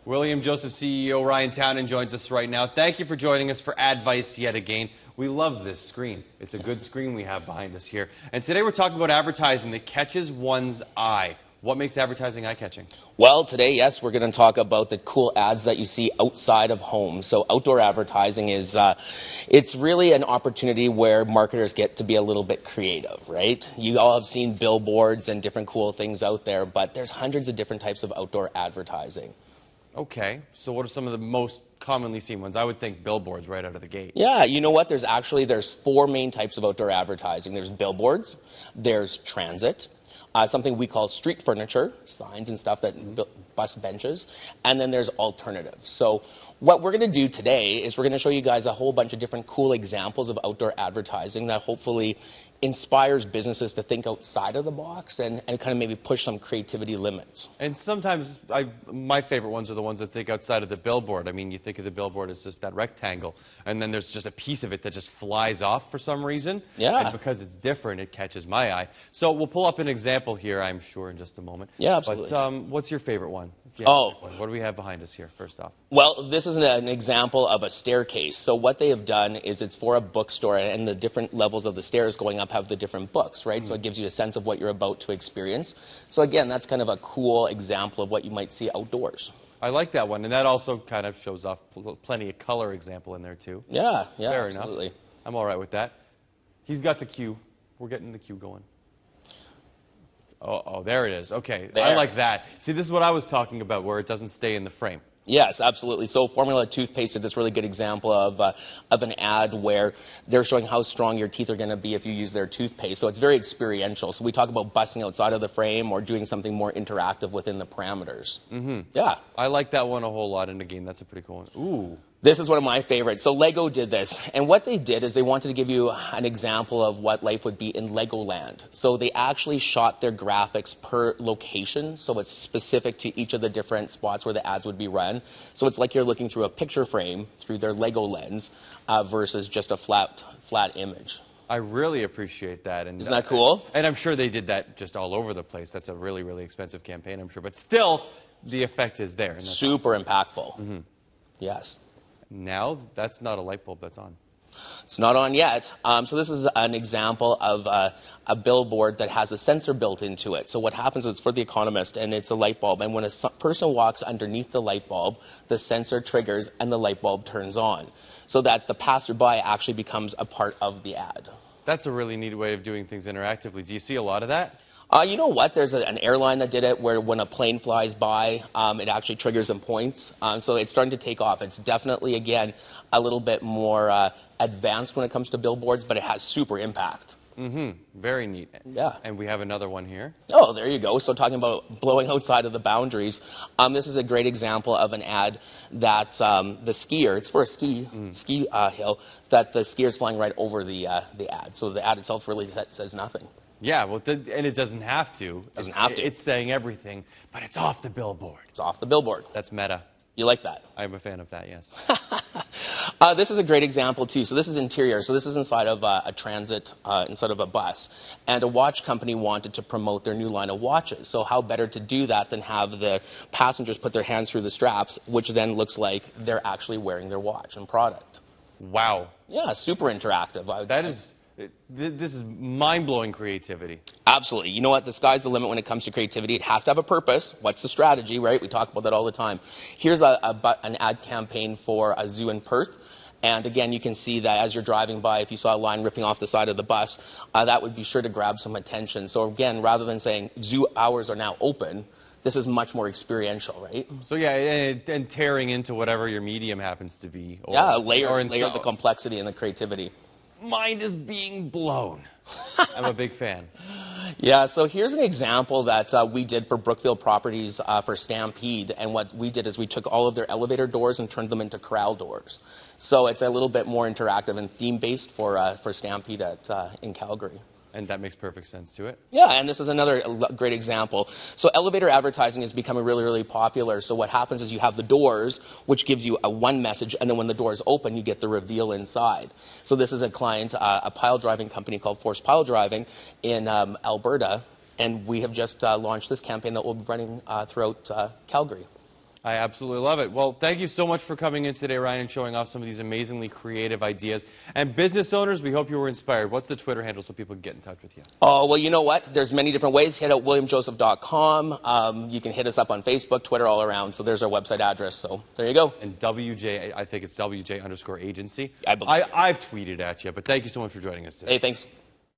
William Joseph CEO Ryan Townend joins us right now. Thank you for joining us for Advice yet again. We love this screen. It's a good screen we have behind us here. And today we're talking about advertising that catches one's eye. What makes advertising eye-catching? Well, today, yes, we're going to talk about the cool ads that you see outside of home. So outdoor advertising is, it's really an opportunity where marketers get to be a little bit creative, right? You all have seen billboards and different cool things out there, but there's hundreds of different types of outdoor advertising. Okay, so what are some of the most commonly seen ones? I would think billboards right out of the gate. Yeah, you know what? There's four main types of outdoor advertising. There's billboards, there's transit, something we call street furniture, signs and stuff, that bus benches, and then there's alternatives. So what we're going to do today is we're going to show you guys a whole bunch of different cool examples of outdoor advertising that hopefully inspires businesses to think outside of the box and kind of maybe push some creativity limits. And sometimes my favorite ones are the ones that think outside of the billboard. I mean, you think of the billboard as just that rectangle, and then there's just a piece of it that just flies off for some reason. Yeah. And because it's different, it catches my eye. So we'll pull up an example here, I'm sure, in just a moment. Yeah, absolutely. But what's your favorite one? What do we have behind us here, first off? Well, this is an example of a staircase. So what they have done is it's for a bookstore, and the different levels of the stairs going up have the different books, right? So it gives you a sense of what you're about to experience. So again, that's kind of a cool example of what you might see outdoors. I like that one, and that also kind of shows off plenty of color example in there, too. Yeah, Fair absolutely. enough. I'm all right with that. He's got the cue. We're getting the cue going. Oh, there it is. Okay, there. I like that. See, this is what I was talking about, where it doesn't stay in the frame. Yes, absolutely. So Formula Toothpaste did this really good example of an ad where they're showing how strong your teeth are going to be if you use their toothpaste. So it's very experiential. So we talk about busting outside of the frame or doing something more interactive within the parameters. Mm-hmm. Yeah. I like that one a whole lot in the game. That's a pretty cool one. Ooh. This is one of my favorites. So Lego did this, and what they did is they wanted to give you an example of what life would be in Legoland. So they actually shot their graphics per location, so it's specific to each of the different spots where the ads would be run. So it's like you're looking through a picture frame through their Lego lens versus just a flat image. I really appreciate that. And isn't that cool? And I'm sure they did that just all over the place. That's a really, really expensive campaign, I'm sure. But still, the effect is there. And that's super awesome. Impactful. Mm-hmm. Yes. Now, that's not a light bulb that's on. It's not on yet. So this is an example of a billboard that has a sensor built into it. So what happens is it's for The Economist, and it's a light bulb. And when a person walks underneath the light bulb, the sensor triggers and the light bulb turns on, so that the passerby actually becomes a part of the ad. That's a really neat way of doing things interactively. Do you see a lot of that? You know what? There's an airline that did it where when a plane flies by, it actually triggers and points. So it's starting to take off. It's definitely, again, a little bit more advanced when it comes to billboards, but it has super impact. Mm-hmm. Very neat. Yeah. And we have another one here. Oh, there you go. So talking about blowing outside of the boundaries, this is a great example of an ad that the skier, it's for a ski hill, that the skier is flying right over the ad. So the ad itself really says nothing. Yeah, well, and it doesn't have to. It's saying everything, but it's off the billboard. It's off the billboard. That's meta. You like that? I'm a fan of that, yes. This is a great example, too. So this is interior. So this is inside of a transit, inside of a bus. And a watch company wanted to promote their new line of watches. So how better to do that than have the passengers put their hands through the straps, which then looks like they're actually wearing their watch and product. Wow. Yeah, super interactive. This is mind-blowing creativity. Absolutely. You know what? The sky's the limit when it comes to creativity. It has to have a purpose. What's the strategy, right? We talk about that all the time. Here's an ad campaign for a zoo in Perth. And again, you can see that as you're driving by, if you saw a line ripping off the side of the bus, that would be sure to grab some attention. So again, rather than saying zoo hours are now open, this is much more experiential, right? So yeah, and tearing into whatever your medium happens to be. Layer the complexity and the creativity. Mind is being blown. I'm a big fan. Yeah, so here's an example that we did for Brookfield Properties for Stampede. And what we did is we took all of their elevator doors and turned them into corral doors. So it's a little bit more interactive and theme-based for Stampede in Calgary. And that makes perfect sense to it. Yeah, and this is another great example. So elevator advertising is becoming really, really popular. So what happens is you have the doors, which gives you one message, and then when the doors open, you get the reveal inside. So this is a client, a pile driving company called Force Pile Driving in Alberta, and we have just launched this campaign that will be running throughout Calgary. I absolutely love it. Well, thank you so much for coming in today, Ryan, and showing off some of these amazingly creative ideas. And business owners, we hope you were inspired. What's the Twitter handle so people can get in touch with you? Oh, well, you know what? There's many different ways. Hit out williamjoseph.com. You can hit us up on Facebook, Twitter, all around. So there's our website address. So there you go. And WJ, I think it's WJ_agency. I believe. I've tweeted at you, but thank you so much for joining us today. Hey, thanks.